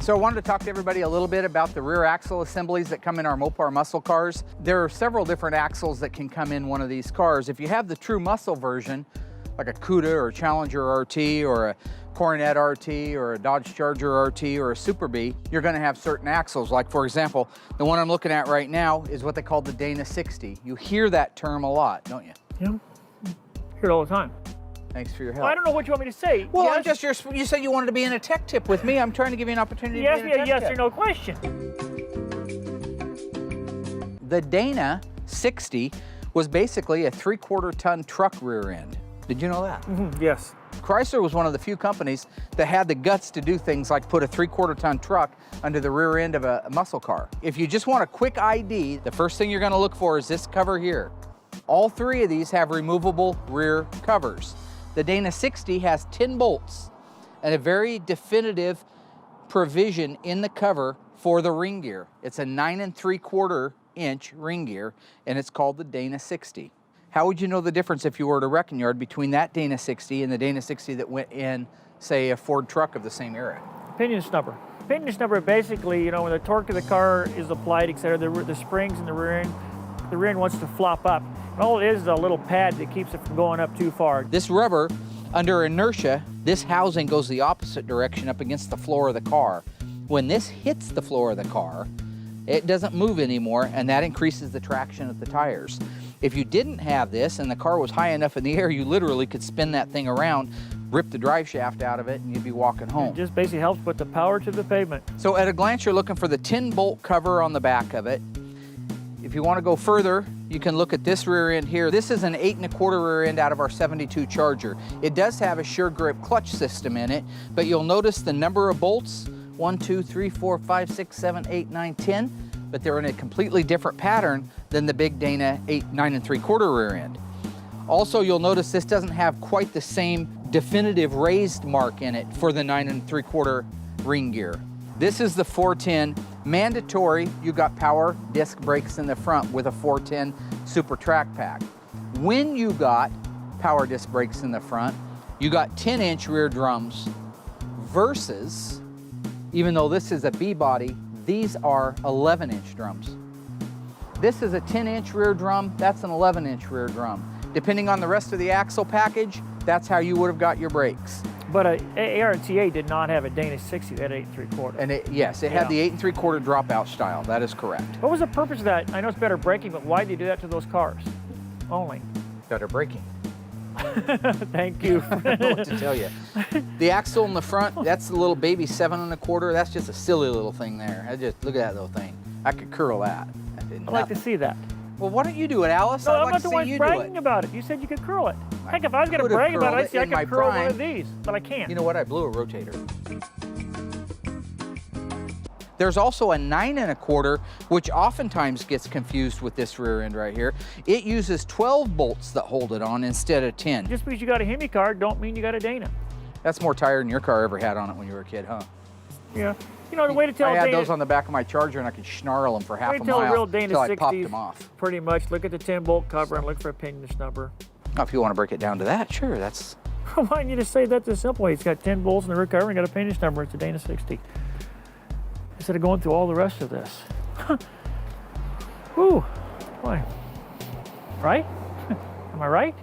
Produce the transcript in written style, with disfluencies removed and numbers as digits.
So I wanted to talk to everybody a little bit about the rear axle assemblies that come in our Mopar muscle cars. There are several different axles that can come in one of these cars. If you have the true muscle version, like a Cuda or a Challenger RT or a Coronet RT or a Dodge Charger RT or a Super Bee, you're gonna have certain axles. Like for example, the one I'm looking at right now is what they call the Dana 60. You hear that term a lot, don't you? Yeah, hear it all the time. Thanks for your help. Well, I don't know what you want me to say. Well, yes. you said you wanted to be in a tech tip with me. I'm trying to give you an opportunity to be in a tech yes tip. or no question. The Dana 60 was basically a 3/4 ton truck rear end. Did you know that? Mm-hmm. Yes. Chrysler was one of the few companies that had the guts to do things like put a 3/4 ton truck under the rear end of a muscle car. If you just want a quick ID, the first thing you're gonna look for is this cover here. All three of these have removable rear covers. The Dana 60 has 10 bolts and a very definitive provision in the cover for the ring gear. It's a 9 3/4 inch ring gear, and it's called the Dana 60. How would you know the difference if you were at a wrecking yard between that Dana 60 and the Dana 60 that went in, say, a Ford truck of the same era? Pinion snubber. Pinion snubber basically, you know, when the torque of the car is applied, etc., the springs in the rear end wants to flop up. And all it is a little pad that keeps it from going up too far. This rubber, under inertia, this housing goes the opposite direction up against the floor of the car. When this hits the floor of the car, it doesn't move anymore, and that increases the traction of the tires. If you didn't have this and the car was high enough in the air, you literally could spin that thing around, rip the drive shaft out of it, and you'd be walking home. It just basically helps put the power to the pavement. So at a glance, you're looking for the 10 bolt cover on the back of it. If you want to go further, you can look at this rear end here. This is an 8 1/4 rear end out of our 72 Charger. It does have a sure grip clutch system in it, but you'll notice the number of bolts, 1, 2, 3, 4, 5, 6, 7, 8, 9, 10, but they're in a completely different pattern than the big Dana 9 3/4 rear end. Also, you'll notice this doesn't have quite the same definitive raised mark in it for the 9 3/4 ring gear. This is the 410 mandatory. You got power disc brakes in the front with a 410 Super Track Pack. When you got power disc brakes in the front, you got 10-inch rear drums versus, even though this is a B body, these are 11-inch drums. This is a 10-inch rear drum, that's an 11-inch rear drum. Depending on the rest of the axle package, that's how you would have got your brakes. But ARTA did not have a Dana 60, that 8 3/4. And yes, it had the 8 3/4 dropout style, that is correct. What was the purpose of that? I know it's better braking, but why did they do that to those cars only? Better braking. Thank you. I don't know what to tell you. The axle in the front, that's the little baby 7 1/4. That's just a silly little thing there. Look at that little thing. I could curl that. I'd like to see that. Well, why don't you do it, Alice? No, I'd I'm like not to the see one you do bragging it. about it. You said you could curl it. Heck, if I was going to could have brag about it, I'd say I curled it in could curl my one of prime. these, but I can't. You know what? I blew a rotator. There's also a 9 1/4, which oftentimes gets confused with this rear end right here. It uses 12 bolts that hold it on instead of 10. Just because you got a Hemi car don't mean you got a Dana. That's more tire than your car ever had on it when you were a kid, huh? Yeah. You know, the way to tell I had Dana, those on the back of my Charger, and I could snarl them for half a tell a mile real Dana until I 60s, popped them off. pretty much look at the 10 bolt cover and look for a pinion snubber. Now, if you want to break it down to that, sure, that's... Why didn't you just say that the simple way? It's got 10 bolts in the rear cover and got a pinion snubber. It's a Dana 60. Instead of going through all the rest of this. Whew. Boy. Right? Am I right?